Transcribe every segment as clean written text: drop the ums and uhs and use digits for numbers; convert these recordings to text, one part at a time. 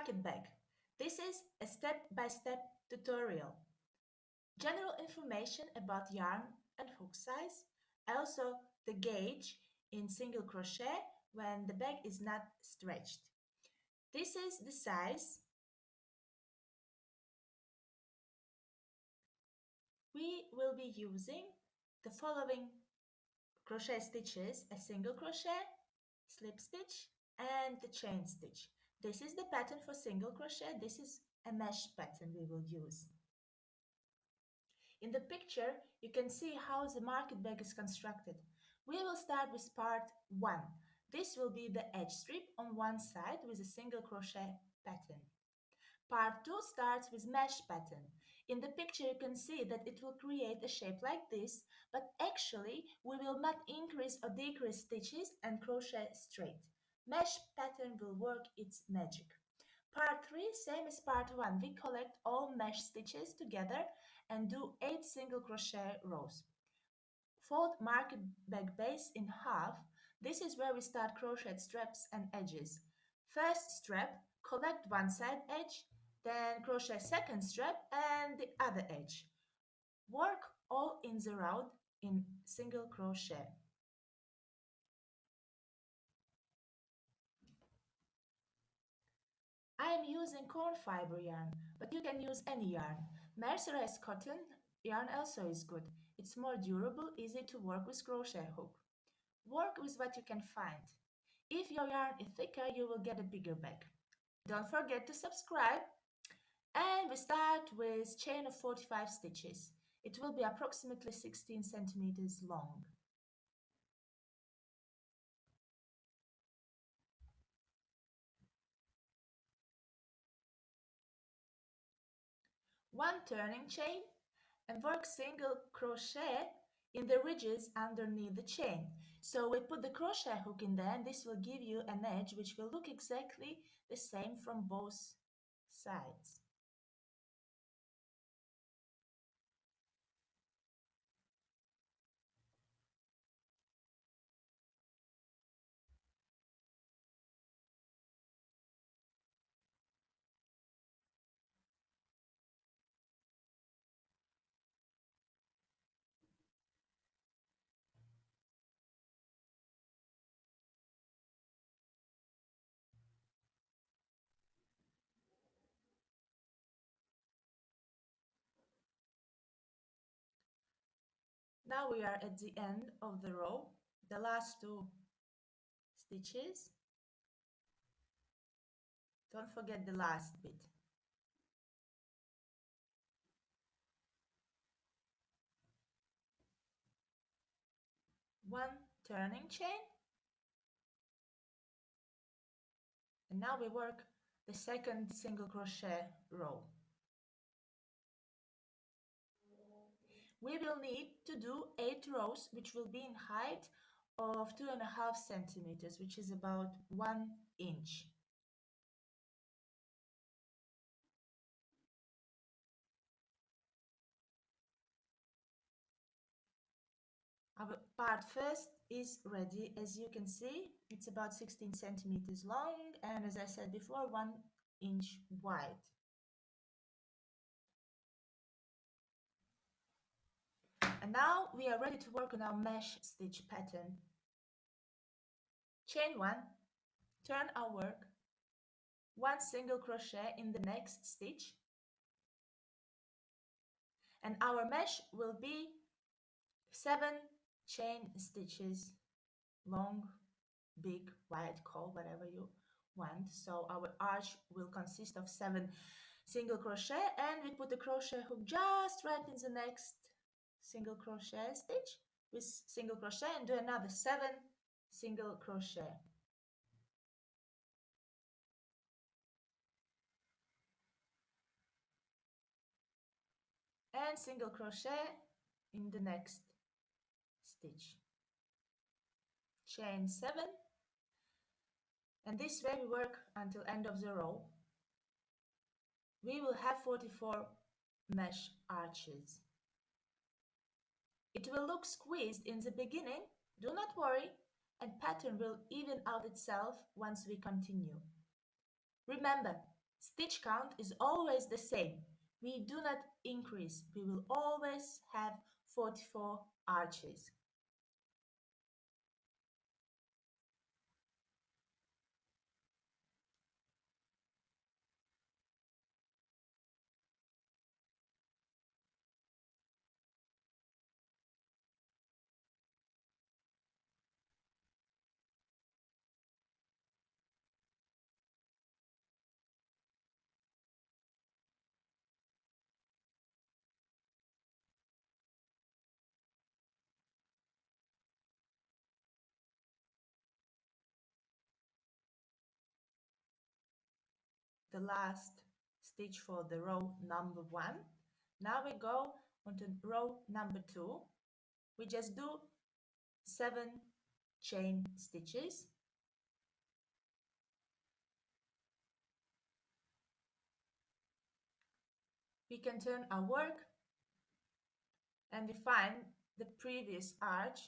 market bag. This is a step-by-step tutorial. General information about yarn and hook size, also the gauge in single crochet when the bag is not stretched. This is the size. We will be using the following crochet stitches: a single crochet, slip stitch, and the chain stitch. This is the pattern for single crochet. This is a mesh pattern we will use. In the picture, you can see how the market bag is constructed. We will start with part 1. This will be the edge strip on one side with a single crochet pattern. Part 2 starts with mesh pattern. In the picture you can see that it will create a shape like this, but actually we will not increase or decrease stitches and crochet straight. Mesh pattern will work its magic. Part 3, same as part 1, we collect all mesh stitches together and do 8 single crochet rows. Fold market bag base in half. This is where we start crochet straps and edges. First strap, collect one side edge, then crochet second strap and the other edge. Work all in the round in single crochet. I am using corn fiber yarn, but you can use any yarn. Mercerized cotton yarn also is good. It's more durable, easy to work with crochet hook. Work with what you can find. If your yarn is thicker, you will get a bigger bag. Don't forget to subscribe. And we start with chain of 45 stitches. It will be approximately 16 centimeters long. One turning chain and work single crochet in the ridges underneath the chain. So we put the crochet hook in there and this will give you an edge which will look exactly the same from both sides. Now we are at the end of the row, the last 2 stitches. Don't forget the last bit. One turning chain, and now we work the second single crochet row. We will need to do 8 rows, which will be in height of 2.5 centimeters, which is about 1 inch. Our part first is ready. As you can see, it's about 16 centimeters long and, as I said before, 1 inch wide. And now we are ready to work on our mesh stitch pattern. Chain 1, turn our work, 1 single crochet in the next stitch, and our mesh will be 7 chain stitches long, big, wide, call whatever you want. So our arch will consist of 7 single crochet, and we put the crochet hook just right in the next single crochet stitch with single crochet and do another 7 single crochet. And single crochet in the next stitch. Chain 7, and this way we work until end of the row. We will have 44 mesh arches. It will look squeezed in the beginning, do not worry, and pattern will even out itself once we continue. Remember, Stitch count is always the same. We do not increase. We will always have 44 arches. The last stitch for the row number 1. Now we go on to row number 2. We just do 7 chain stitches. We can turn our work and define the previous arch,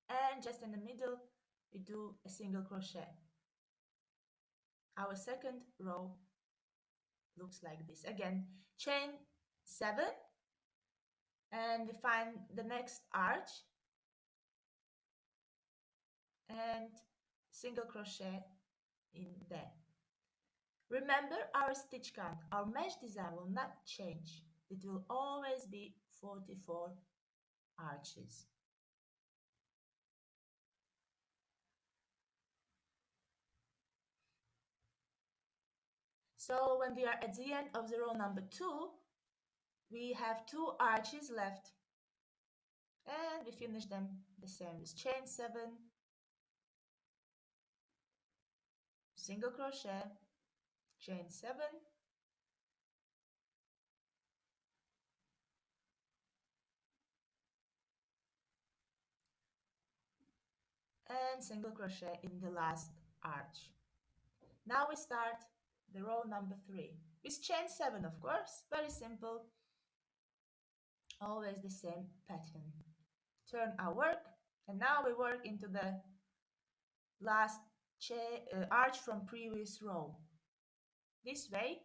and just in the middle we do a single crochet. Our second row looks like this. Again, chain 7 and define the next arch and single crochet in there. Remember our stitch count. Our mesh design will not change. It will always be 44 arches. So when we are at the end of the row number 2, we have 2 arches left, and we finish them the same with chain 7, single crochet, chain 7, and single crochet in the last arch. Now we start the row number 3 with chain 7, of course, very simple, always the same pattern. Turn our work, and now we work into the last arch from previous row. This way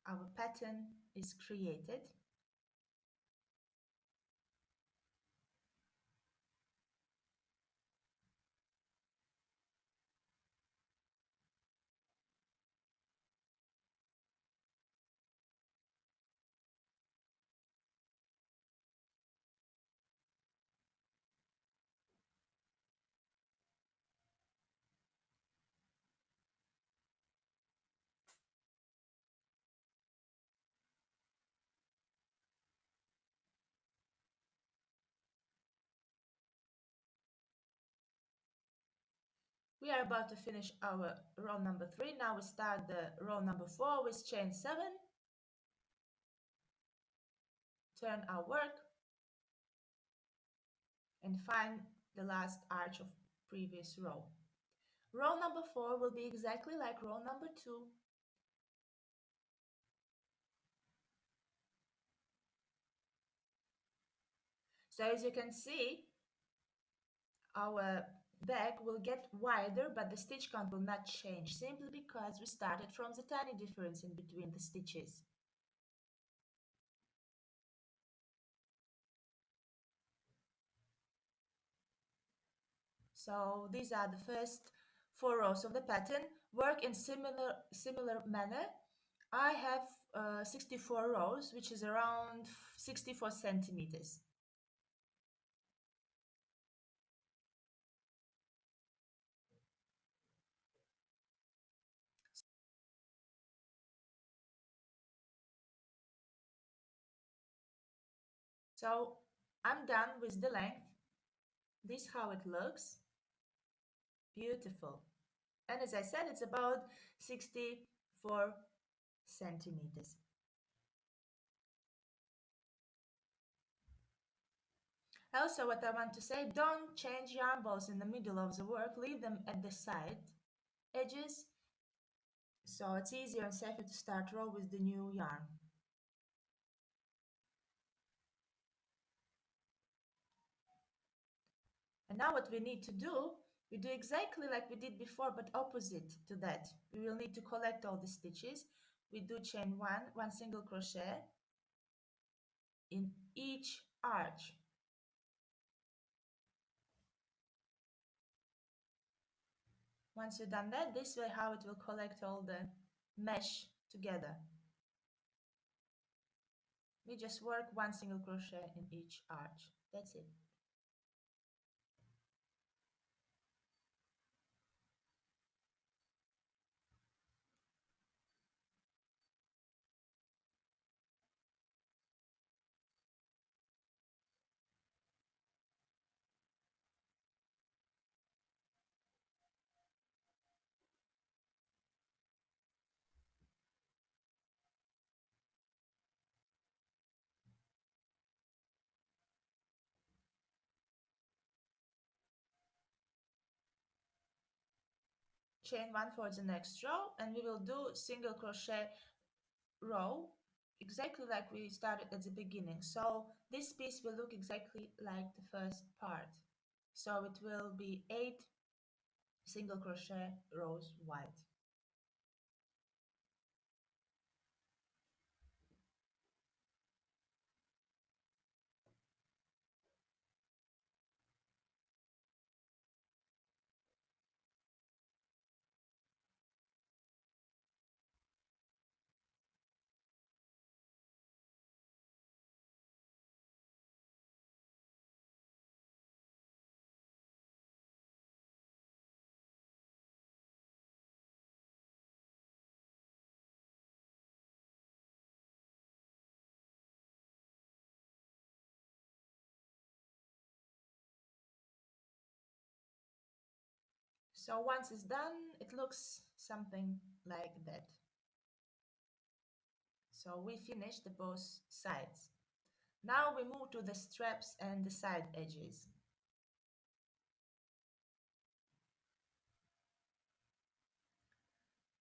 our pattern is created. We are about to finish our row number 3. Now we start the row number 4 with chain 7. Turn our work and find the last arch of previous row. Row number 4 will be exactly like row number 2. So as you can see, our back will get wider, but the stitch count will not change, simply because we started from the tiny difference in between the stitches. So these are the first 4 rows of the pattern. Work in similar manner. I have 64 rows, which is around 64 centimeters. So I'm done with the length. This is how it looks. Beautiful. And as I said, it's about 64 centimeters. Also, what I want to say, don't change yarn balls in the middle of the work. Leave them at the side edges, so it's easier and safer to start row with the new yarn. And now what we need to do We do exactly like we did before, but opposite to that. We will need to collect all the stitches. We do chain one single crochet in each arch. Once you've done that, this way how it will collect all the mesh together. We just work one single crochet in each arch. That's it. Chain one for the next row, and we will do single crochet row exactly like we started at the beginning. So this piece will look exactly like the first part. So it will be 8 single crochet rows wide. So once it's done, it looks something like that. So we finished the both sides. Now we move to the straps and the side edges.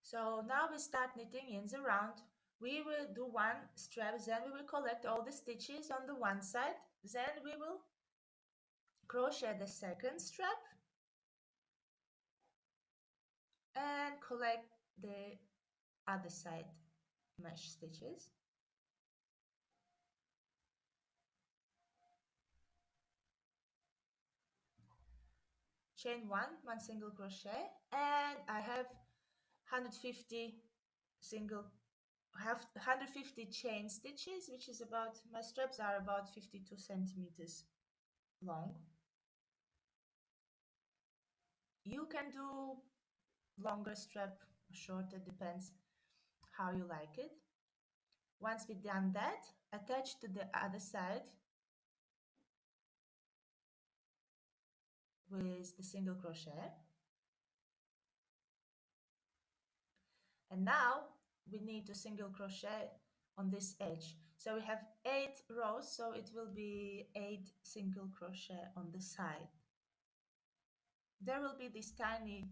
So now we start knitting ends around. We will do one strap, then we will collect all the stitches on the one side, then we will crochet the second strap and collect the other side mesh stitches. Chain one single crochet, and I have 150 single have 150 chain stitches, which is about, my straps are about 52 centimeters long. You can do longer strap, shorter, depends how you like it. Once we've done that, attach to the other side with the single crochet. And now we need to single crochet on this edge. So we have 8 rows, so it will be 8 single crochet on the side. There will be these tiny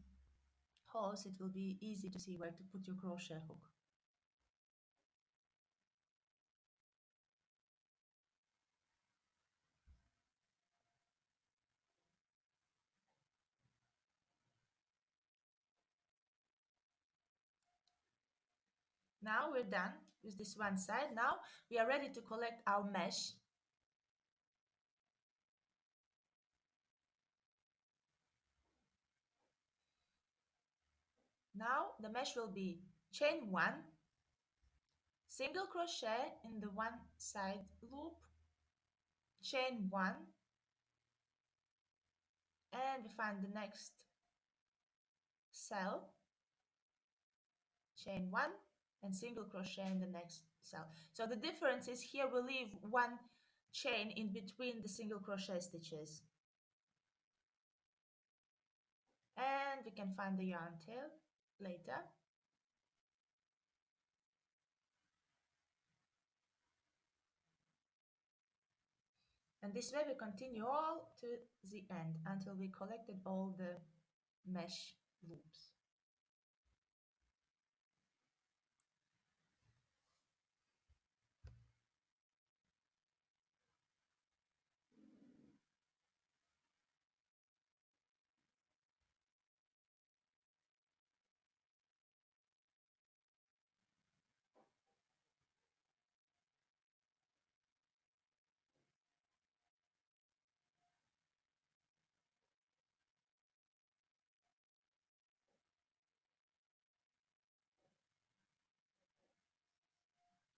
holes, it will be easy to see where to put your crochet hook. Now we're done with this one side. Now we are ready to collect our mesh. Now the mesh will be chain 1, single crochet in the one side loop, chain 1, and we find the next cell, chain 1, and single crochet in the next cell. So the difference is here we leave one chain in between the single crochet stitches. And we can find the yarn tail later. And this way we continue all to the end until we collected all the mesh loops.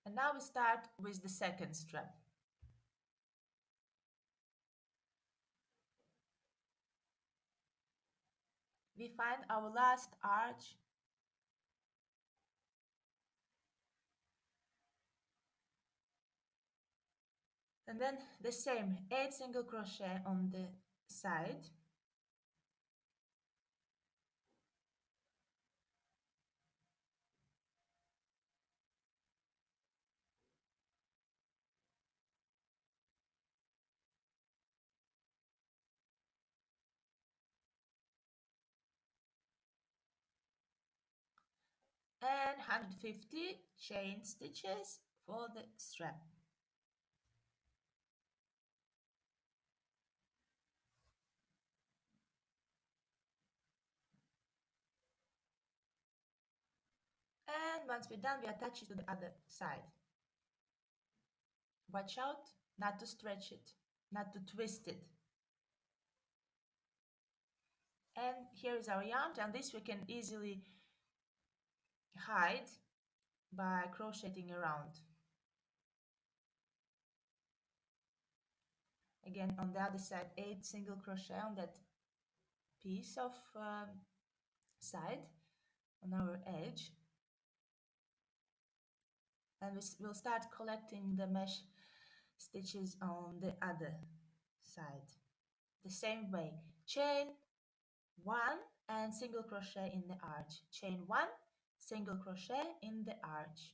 And now we start with the second strap. We find our last arch and then the same 8 single crochet on the side, and 150 chain stitches for the strap. And once we're done, we attach it to the other side. Watch out not to stretch it, not to twist it. And here is our yarn, and this we can easily hide by crocheting around. Again, on the other side, 8 single crochet on that piece of side on our edge, and we'll start collecting the mesh stitches on the other side the same way. Chain 1 and single crochet in the arch, chain 1, single crochet in the arch.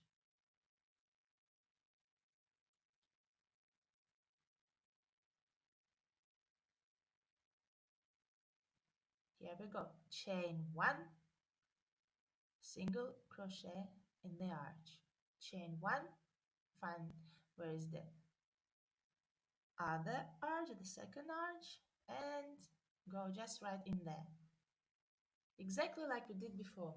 Here we go, chain 1, single crochet in the arch, chain 1, find where is the other arch, the second arch, and go just right in there, exactly like we did before.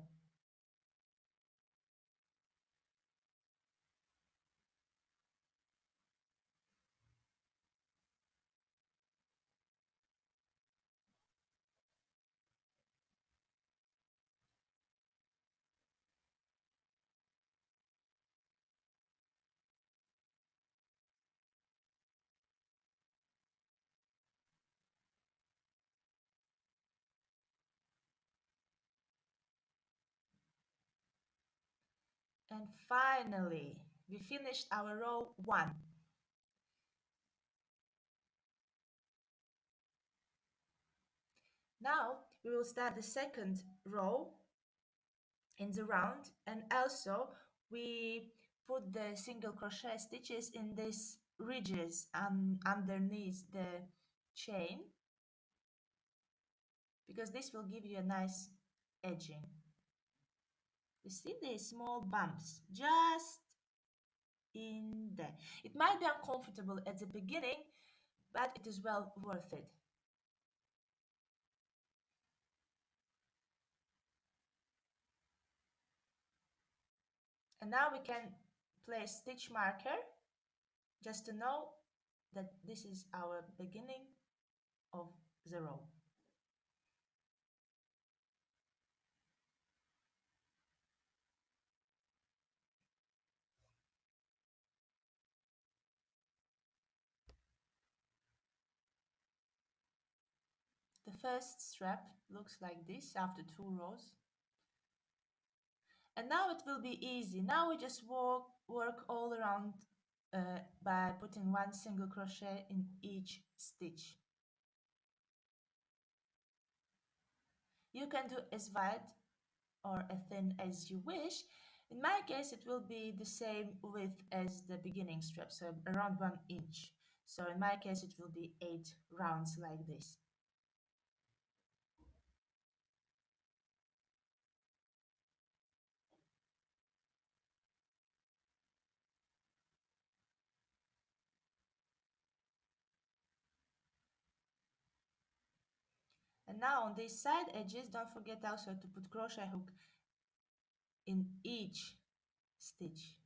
And finally, we finished our row 1. Now we will start the second row in the round, and also we put the single crochet stitches in these ridges underneath the chain, because this will give you a nice edging. You see these small bumps just in there. It might be uncomfortable at the beginning, but it is well worth it. And now we can place stitch marker just to know that this is our beginning of the row. The first strap looks like this after 2 rows. And now it will be easy. Now we just work all around by putting 1 single crochet in each stitch. You can do as wide or as thin as you wish. In my case, it will be the same width as the beginning strap, so around 1 inch. So in my case, it will be 8 rounds like this. And now on these side edges, don't forget also to put crochet hook in each stitch.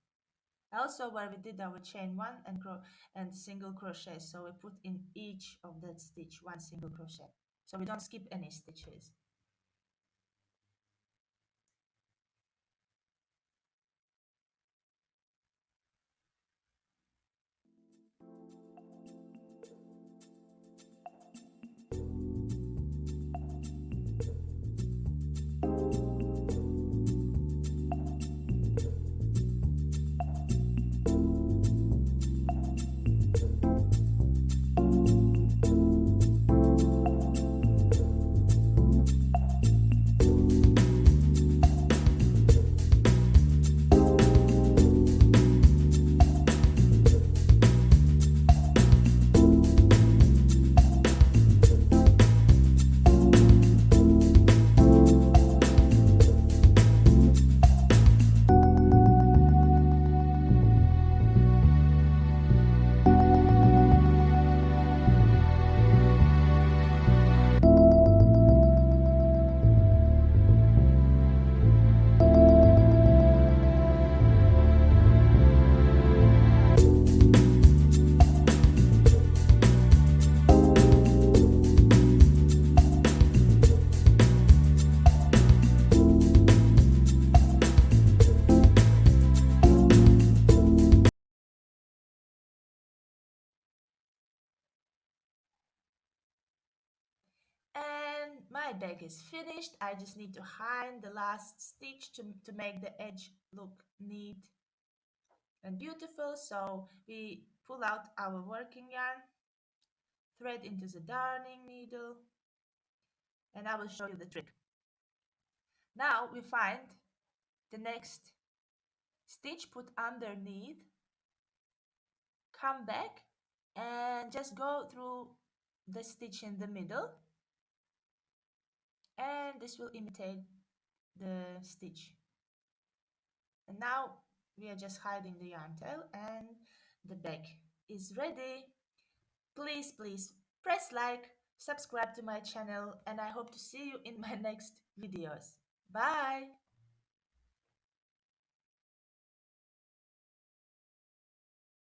Also where we did our chain 1 and single crochet, so we put in each of that stitch 1 single crochet, so we don't skip any stitches. My bag is finished. I just need to hide the last stitch to make the edge look neat and beautiful. So we pull out our working yarn, thread into the darning needle, and I will show you the trick. Now we find the next stitch, put underneath, come back, and just go through the stitch in the middle, and this will imitate the stitch. And now we are just hiding the yarn tail, and the bag is ready. Please press like, subscribe to my channel, and I hope to see you in my next videos. Bye!